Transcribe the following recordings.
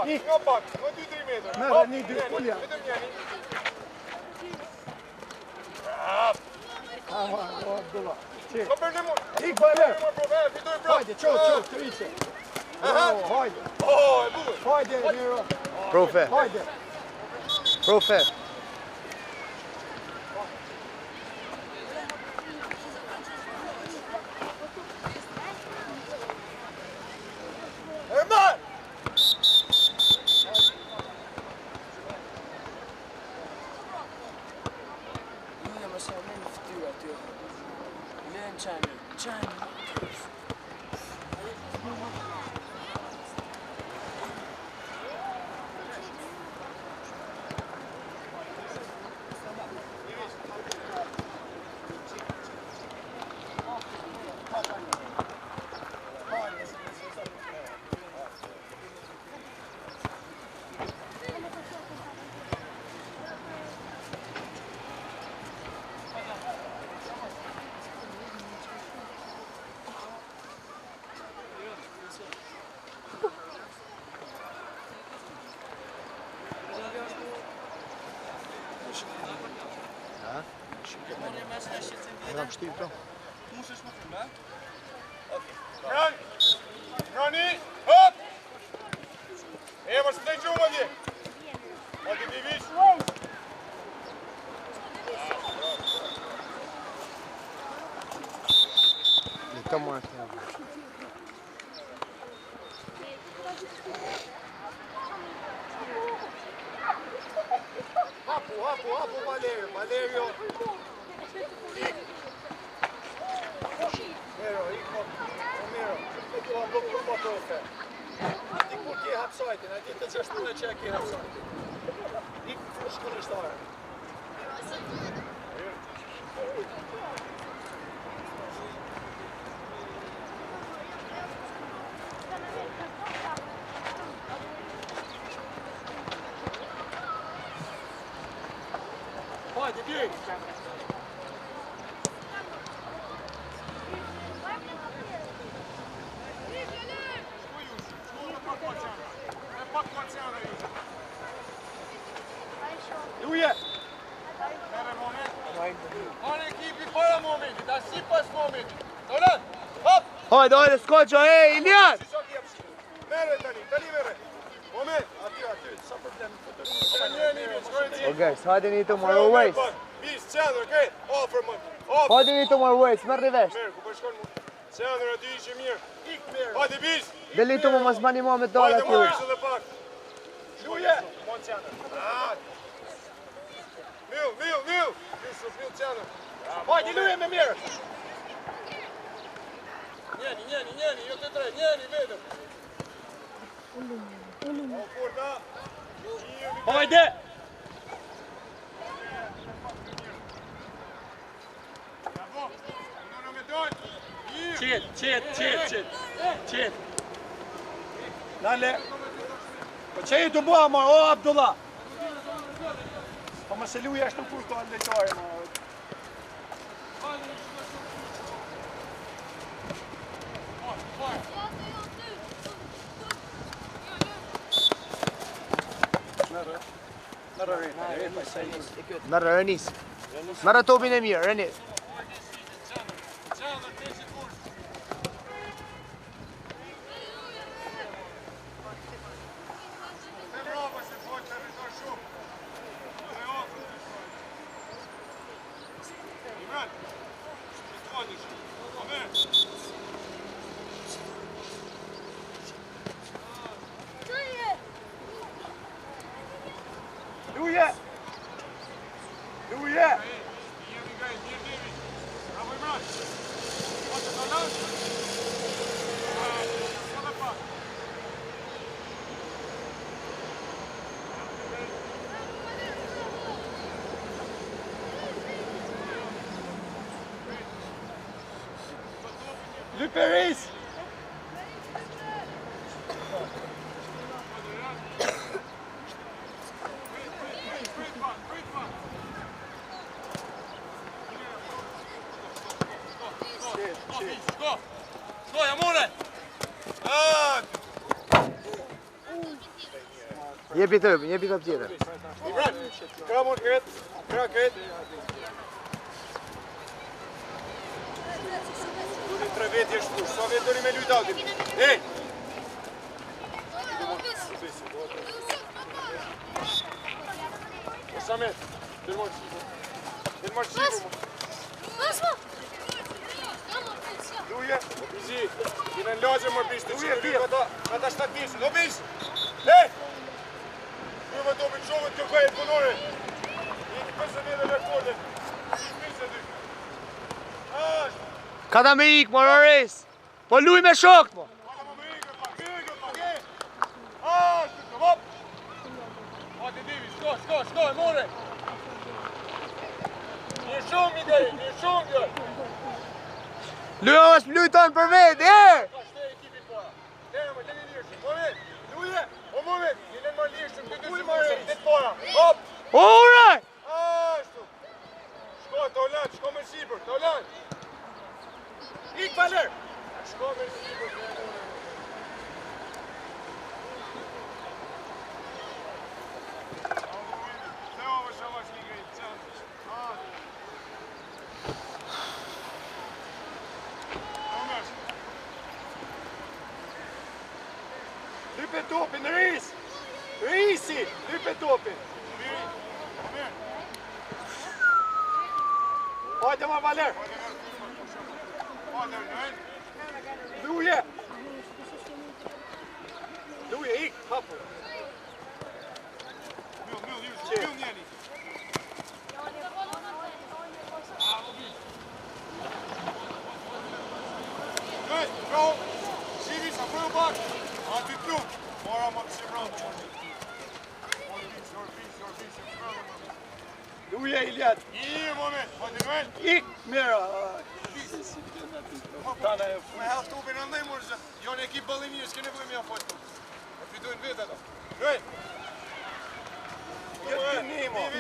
Nga pak, nga 2-3 metra. Merë, një dy, kulja. Vetëm njeni. Aha, Abdullah. Ko për në mund. Ik bëjme. Fitoj prap. Hajde, qo, të vice. Hajde. E buë. Hajde, Miro. Profe. Hajde. Profe. Erman! Julia më sa me në fëtyra aty. Lehen qanë. Nga pështiv këto? Rani! Hop! Mërë së të gjumë, dje! Ati mi vish! Në të marrë të javë. Hapu, Valerio! Miro, nuk po profe. Ti kur ke hapsajtin, a ti të që shpune që e ke hapsajtin. Ik shkullështare. Hajde, bjeg! Luje! Mere moment. Hane ekipi para momentit, a si pas momentit. Dolan, hop! Hajde, skoqo, Ilian! Mere tani mere. Moment, aty, sa problem. Oh guys, hajde një të marrë ways. Bis, qendrë, krejt, ofër më. Hajde një të marrë ways, merë rivesh. Merë, ku përshkon më. Qendrë, aty ishe mirë. Ik merë. Hajde bis. Delitu më mas bani mua me dalë Hajde më aty. ishë dhe pak. Luje! Mon qendrë. Mil, qendrë. Hajde, luje me mirë. Njeni, jo të tre, njeni vetëm. Hajde! Qet. Lale. Po që i të bua, ma, o Abdullah. Po më se luja është të kur ka leqare, ma. Merë Renis. Merë topin e mirë, Renis. Luje! Luperis! Skoj, amore! Jepi top tjetër. Imran, kra mund kret. Kra kret. Duri 3 veti është push. Sa vetë dori me lujt aty. Ej! Samet, del marcipo. Luje, bizi. Vine në lagje më bishtë. Luje, këta 7 bishtë. Do bishtë. Ej! Luje më dobi qovët kjo kaj e punore. Jeki 50 dhe rekordin. Bishtë dy. Ashtë. Ka ta me ik, Morores. Po luj me shok, mo. Hajde më me ikë, pak. Ashtë, të vop. Hajde Divi, shko, e more. Një shumë idej, një shumë gjë. Luj është lujton për vetë, Ka shte ekipi para. Lene më, lene lirëshëm. Moment, luje. O moment, lene më lirëshëm, të dy marë, të para. Hop. Ure! Ashtu. Shko, Tolan, shko me sipër, Tolan. Ik, Valer. Shko me sipër. Lype topin, Risi! Lype topin! Hajde ma Valer! Luje! Ik, hapu! Mjell njeni! Bro! Shivi, sa prvo bak! Ati truk! Mora më këshim rëndë që është. Luje, Iliad! Një moment! Continuel! Ik! Mira! Me half topin në ndaj mërë që jo në ekip bëllimi s'ke nevoj me afojt të. E fitojnë vetë ato. Luje! Jetë të një mo! U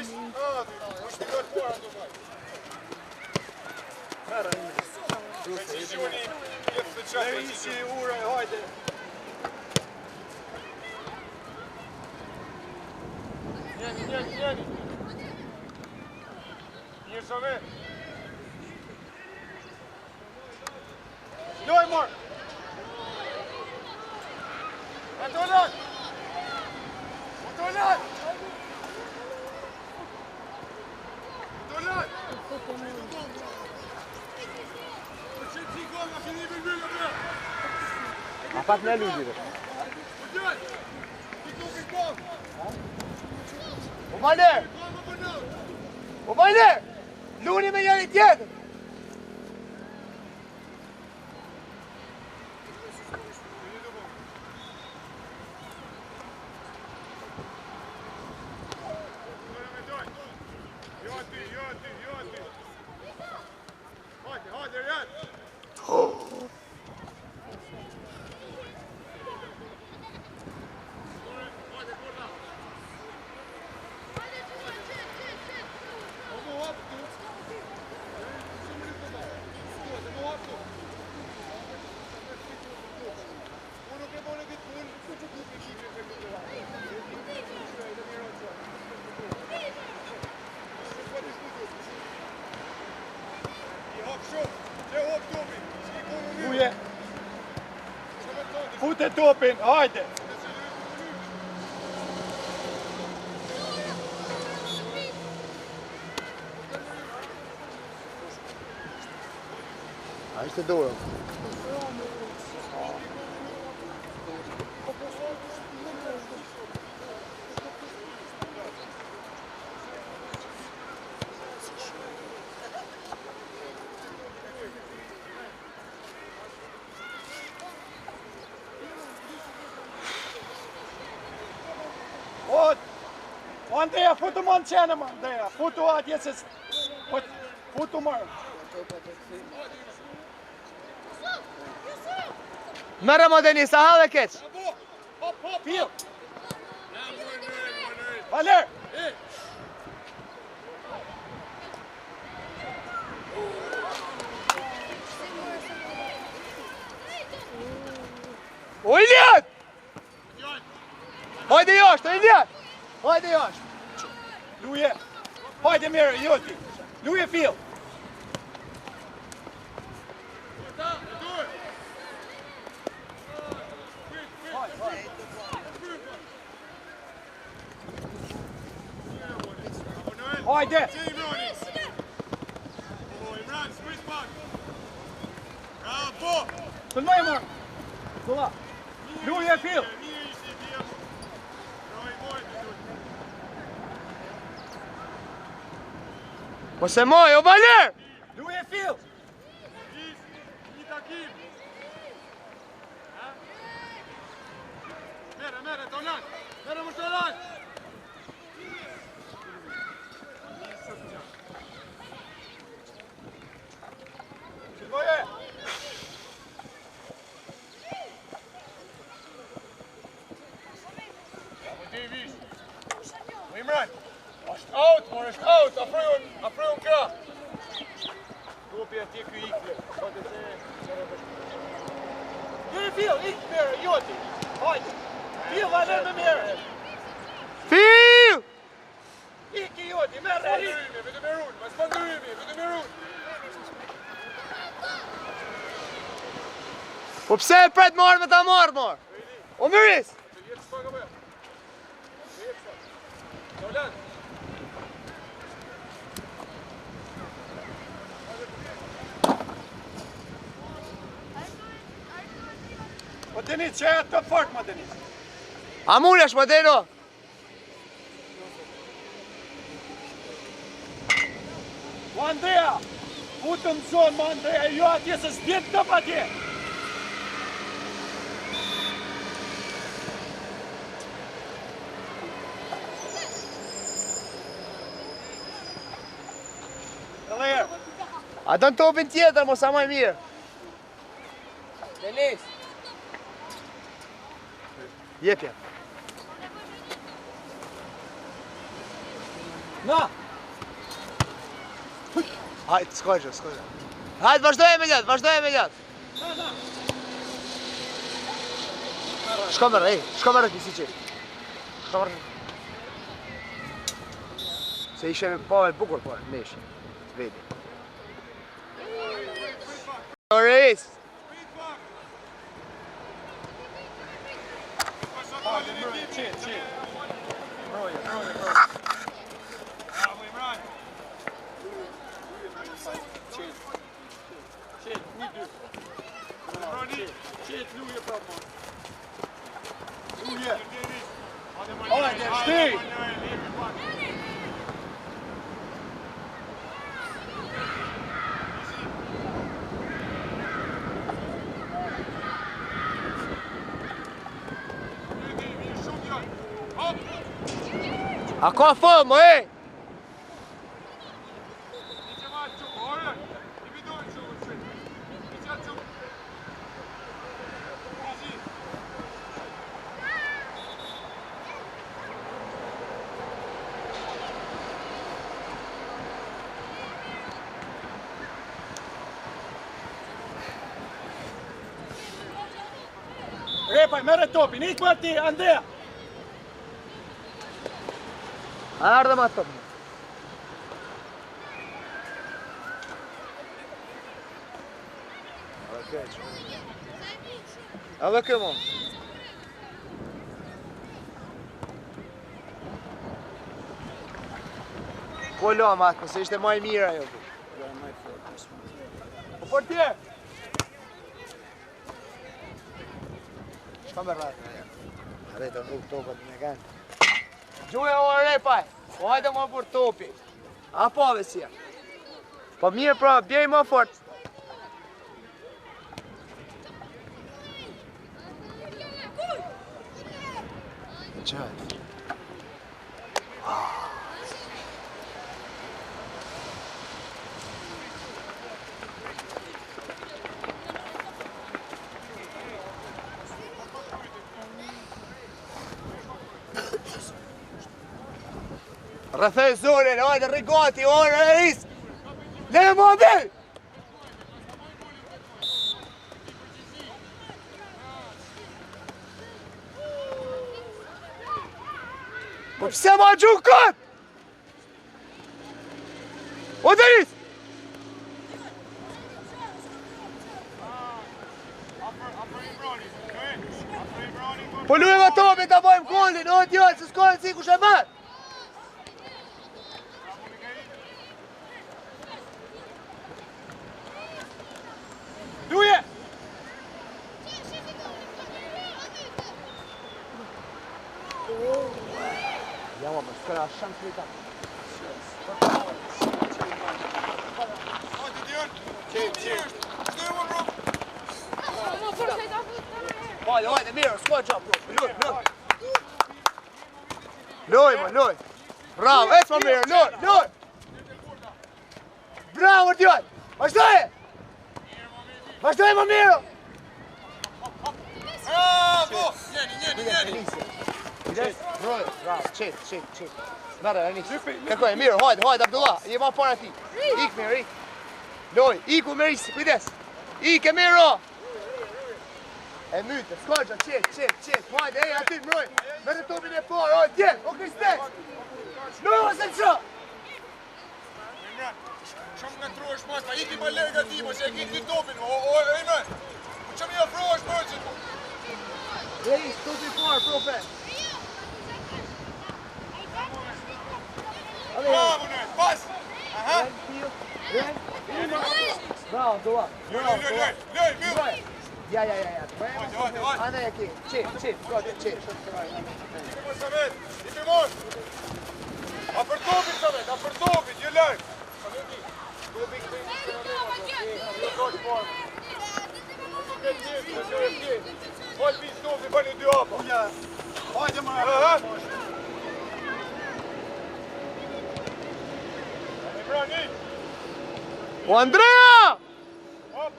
shpikojt pora të baj. Precisioni jetë të qatë. Merisi, ure, hajde! Njeni! Njësove! Loj, mor! Atolan! A pak në lujgjire. O Valer! Luni me njëri tjetër! Fute topin, hajde! A ishte dorë. Andreja, futu më në qenë më, Andreja, futu atje se... Futu mërë. Mërë më Denis, aha dhe keq. Pil. Valer. O Iliad! Hajde jashtë, Elias! Hajde jashtë! Luje! Hajde mirë, Joti! Luje fill! Hajde! Filmaj marë! Kolla! Luje fill! Po se moj, o baler! Luje fill! Mere, Tolan! Mere më Tolan! Filmoje! Imran, është out, mor, është out, afrojon kra. Topi atje ky ikle. Jeri fill, ik mere, Joti. Hajde. Fill, hajde me mere. Fill! Iki Joti, mere, ik. Vete me run, mas pandërimi, vete me run. Po pse e pret marrë me ta marrë, mor? O Miris! Jetë shpaga bëja. Tolan. Po Denis, që e atë të fort, ma Denis. A munesh, më Deno? O Andrea, futëm zonë, ma Andrea, jo atje se s'bjet të pa atje. Edhe herë. A do në topin tjetër, mos a maj mirë. Denis! Jepja. Na! Hajtë, s'kojgjë. Hajtë, vazhdoj me ljatë. Shko më rë, shko më rë kësi që. Shko më rë. Se ishe me pave bukur, po, me ishe. Vedi. Reis! Qetë. Broje. Bravo, Imran. Qetë, një dy. Qetë, luje prapë. Luje. Hajde, shti! A ka fëmë, e? Repaj, mere topin, ikë më ti, Andrea! A ardhe ma topin. Edhe këmo. Po lo, matë, se ishte maj mira jo. Po për tje! Shka me rratë? Rejtë nuk topët me kanë. Gjuhe o repaj, o hajde më për topi. A po vesia. Po mirë pra, bjej më fort. Qëtë. Rrëthej zonin, hajde rigati, orë e ris! Le më dhe! Po pse ma gjuhë këtë? O Denis! Po lujem atomi ta bojmë golin, o djallë, se s'kojnë si kush e mërë! Luje! Ja, ma, s'këra shanë të lita. Hajde, Dion! Qe! Shtoj më, bro! Hajde, mirë, s'ko qa, bro. Loj, ma, loj. Bravo, ec ma mirë, loj. Bravo, djallë. Vazhdoj! Vazhdoj, ma mirë. Bravo! Njeni! Bravo, qet. Mere, Enis. Kërkoj, mirë, hajde, Abdullah. Je ma para ti. Ik, mirë, ik. Loj, iku, mirë, kujdes. Ik e mirë. E myte, s'kajqa, qet. Hajde, aty, mroj. Mere topin e parë, hajde, djenë, o Kristek. Loj, o se qa. Shumë nga trosh mas, pa iki ma lërga ti, ma që e ki ti topin, o Emre. Po që mi afrosh mërë tu. Enis, topi parë, profe. Bravo, në, pas! Aha! Bravo, Abdullah. Loj, mirë! Ja. Hajde. Ana e ki, qet. Mos Samet, i përmon! A për topit, je lërg! Topi këtë i Hajde pis topi, bëni dy apa! Hajde më! Brani! O Andrea! Hop!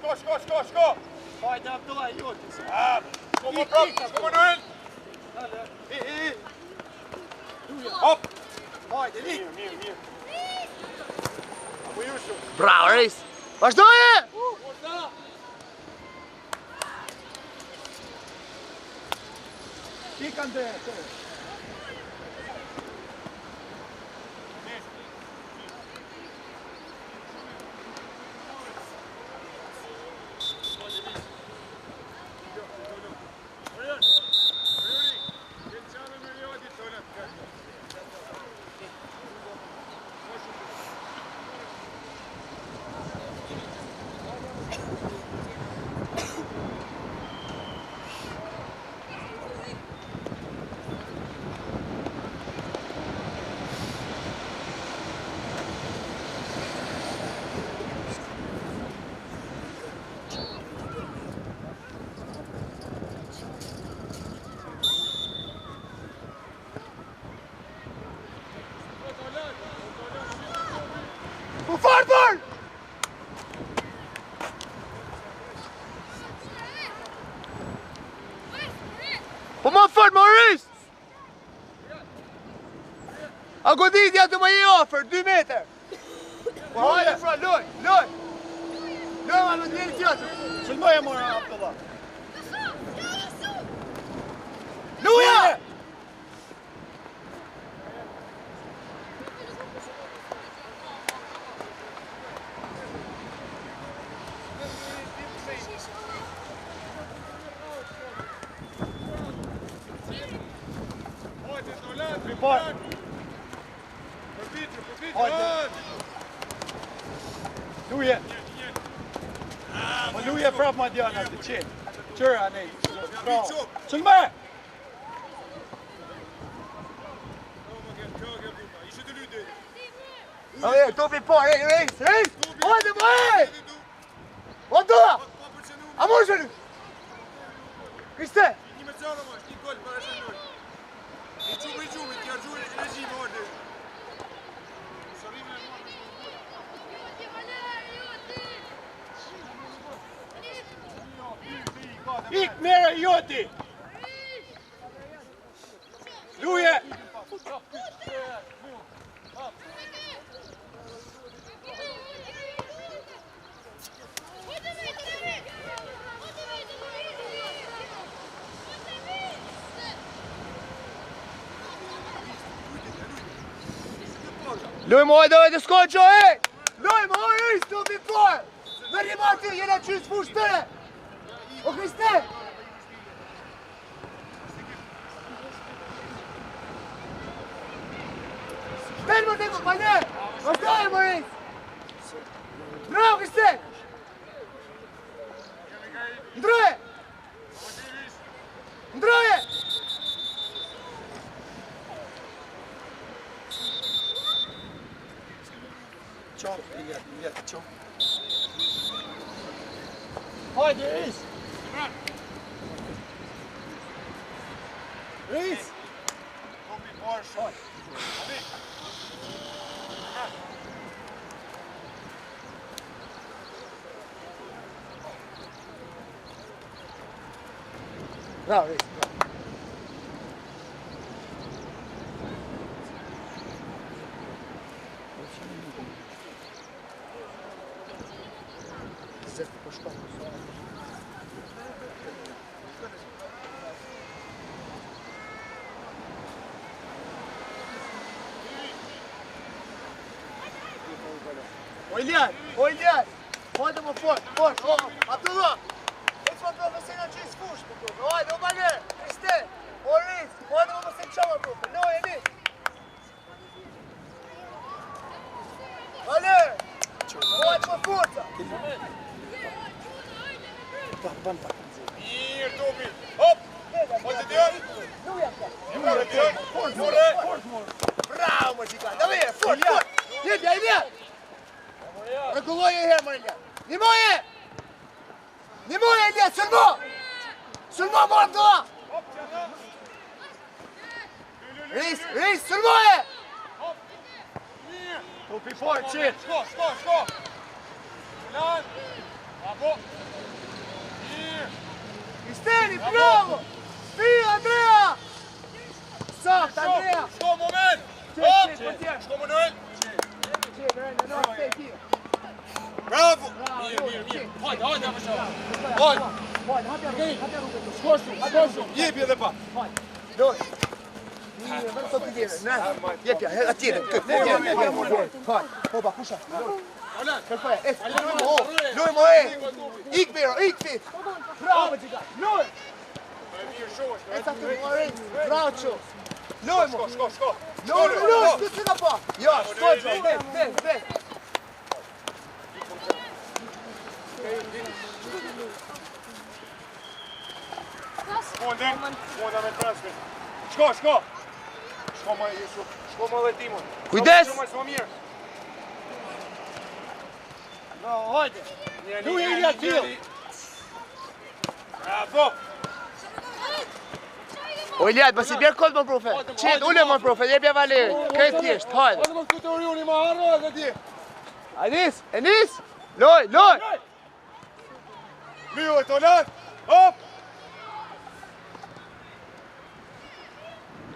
Shko! Hajde, Abdullah, joti se. Shko më prap, shko më nëjnë! Hop! Hajde, li. Mirë. Apo Jushu! Bravo, Reis! Vazhdoje! Pik Andrea, të. Fort! Po ma fort, Maurice! A goditja të më i ofër, 2 meter! Po hajde fra, loj! Loj, ma në të njëri tjatër! Qëllmoj e mora, Abdullah. Luja! Luje. Po luje prap ma djana të qenë. Qëra nej. Qëllme! Topi parë, Reis! Hajde, po O doa! A mos venu! Kriste! Një me qarë ma, një gol para shëndoj. I qumë, ti argjur e regjim, ordi. Sërime e marrë. Ik mere joti! Luje! Lujmo, hajde, skoqo, ej! Lujmo, ej, stupi por! Vërim aty, jena qysë fush tëre! O Kriste! Shpen më të ku, pane! Vazhdojë, Moris! Bravo, Kriste! Ndroje! Ndroje! Çop, Ilija, çop. Hajde, Reis! Reis! Topi parë shumë. Bravo, Reis. Zërë po shko. O Iljan! Hajde më fort, Abdullah! Ec më profesional që i s'fush, më profe. Hajde, o bale! Kriste! O Riz! Hajde më mëse qama, profe. No, e ni! Bale! Hajde më forca! Mirë, topi. Hop! Hajde, Dion! Bravo, Dion! Bravo, më qika! Da vire, fort! Ilja! Regulloje e herë, më Ilja! Nimoje! Ilja, sërmo! Sërmo, më Abdullah! Riz, sërmoje! Topi parë, qetë! Shko! Lan! Bravo! Mirë! Kristeni, bravo! Fia, Andrea! Sakt, Andrea! Shko, moment! Qetë, Shko, Manuel! Qetë, Bravo! Mirë. Hajde, më shoh. Hajde, Shkosh. Jepi edhe pa! Doj! Vërë të të djeve, jepja, atjene, këtë, hajde, hoba, kusha, kërkoja, lujmo, ik miro, ik fit, bravo, qika, luj, e sa të më bravo që, lujmo, Shko! luj, këtë që ka pa, jo, shkojqo, vet, Fonda me transfer. Shko! Shko më Jusuf, shko më dhe Timon. Kujdes! Shko më së më mirë. Hajde! Luje Ilija t'il! Bravo! O Iljad, basi bjerë kodë më profe, qetë, ule më profe, jepja Valeri, këtë tjeshtë, hajde. Hajde më këtë oriuni më harro edhe ti. Enis, loj, Mio e tonat, hop!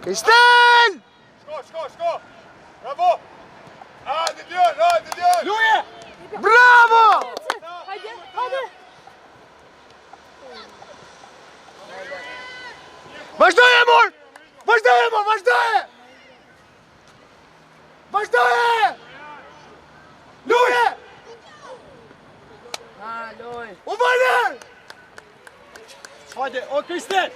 Kristen! Shko! Bravo! Hajde Dion! Luje! Bravo! Hajde! Vazhdoje, mor! Vazhdoje! Luje! O Valer! Hajde, o Kristel!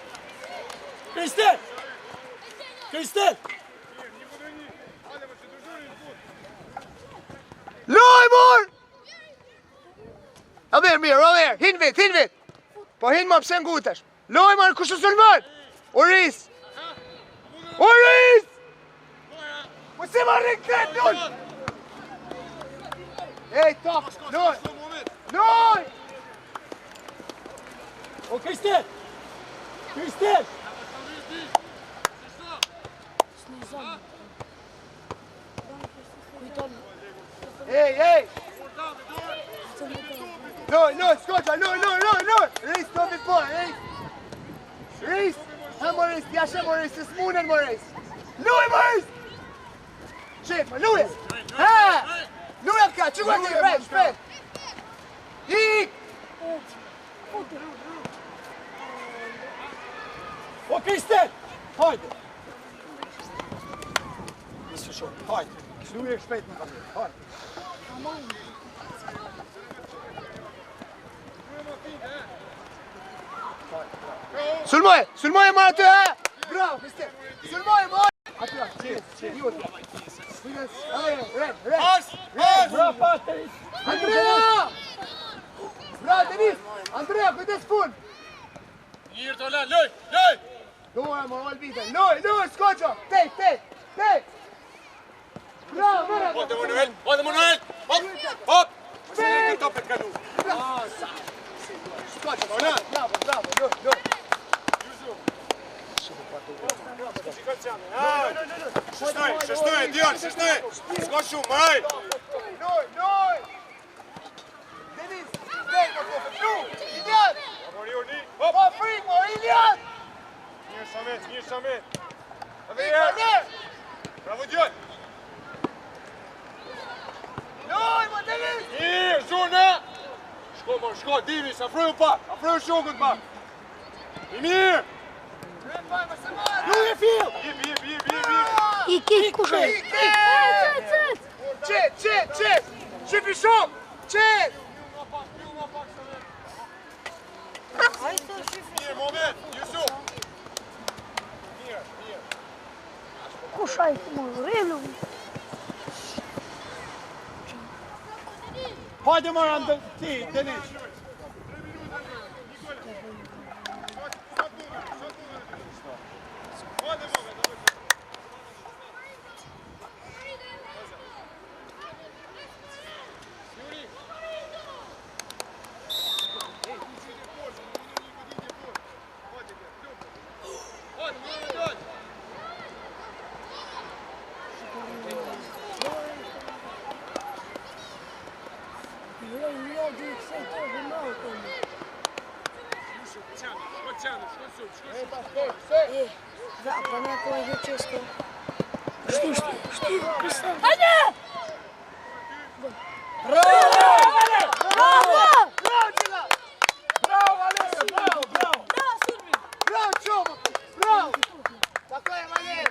Loj, mor! A ver, hin vit. Po hin ma pse ngutesh. Loj, mor, kush të sulmon? Oris! Po se ma rikret, loj! Ej, top, loj! O Kristel! Ej! Loj, skoqa, loj! Reis, to mi po, Reis! Ha, Moris, t'jashe, Moris, të s'munen, Moris! Loj, Moris! Qefa, luje! Ha! Luje ka, që gua ti, shpet! Ik! O Kristel! Hajde! Nisë shumë, hajde! Luje shpejt më kamir. Hajde. Sulmoje marrë aty, ha? Bravo, mister. Sulmoje, moj. Aty, qet. Ren. Bravo, pas, Denis. Andrea! Bravo, Denis. Andrea, kujdes fund. Mirë të lan, loj! Dora, moral vitën. Loj, skoqo. Tej. Bravo, mërë. Hajde Manuel! Hop! Se ne këtë topet kanu. Skoqo, bravo, loj. Шестой, Дион, шестой! Скочу, май! Loj. Denis, tej, më kofe. Iliad. Amorioni, Hop, frik, mor, Iliad. Mirë Samet! Bravo Dion! Loj, më Denis. Mirë, zona! Shko, Divis, afroju pak! Afroju shokët pak! I mirë! Luje fill. Jip! Kushaj. Qet. Shifi shok. Qet. Mirë, moment, Jusuf! Mirë! Kushaj të më relu. Hajde marrë ti, Denis. Da, pa neko je Hečesko. Šti. Hajde! Bravo! Bravo, Čomo. Bravo. Tako je, Valer.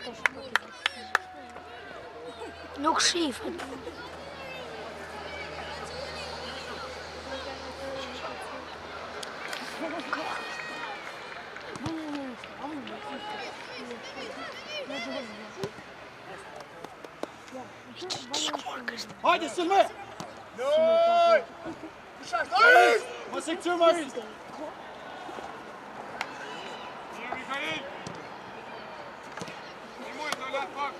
Nuk shifet. Hajde, Sylme! Loj. Kushaj, Mos e këtyr Maris! Mirë, Mikael! Nimoj të lan pak!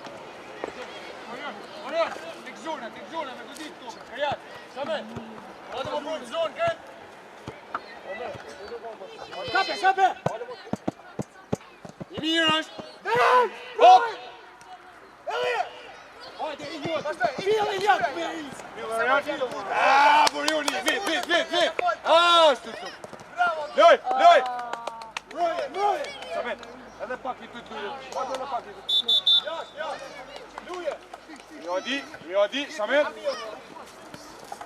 Orion, tek zona, me godit tu! Kajat, Samet! Hajde më bërë zonë, këtë! Kape! I mirë është! Hop. Hajde, Iliot! Fil Iliot! Borioni, vit! Ashtu të! Bravo. Loj! Roje! Samet, edhe pak i të luje. Jash! Luje! Mjodi, Samet!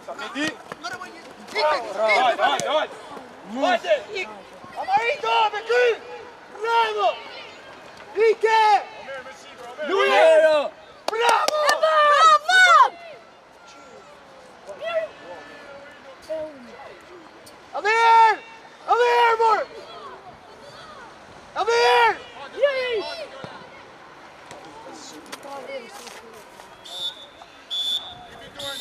Sameti! Hajde! Amarito, me ky. Bravo. Ike. Luje! Bravo. Amir, mor. Amir. Keep it going,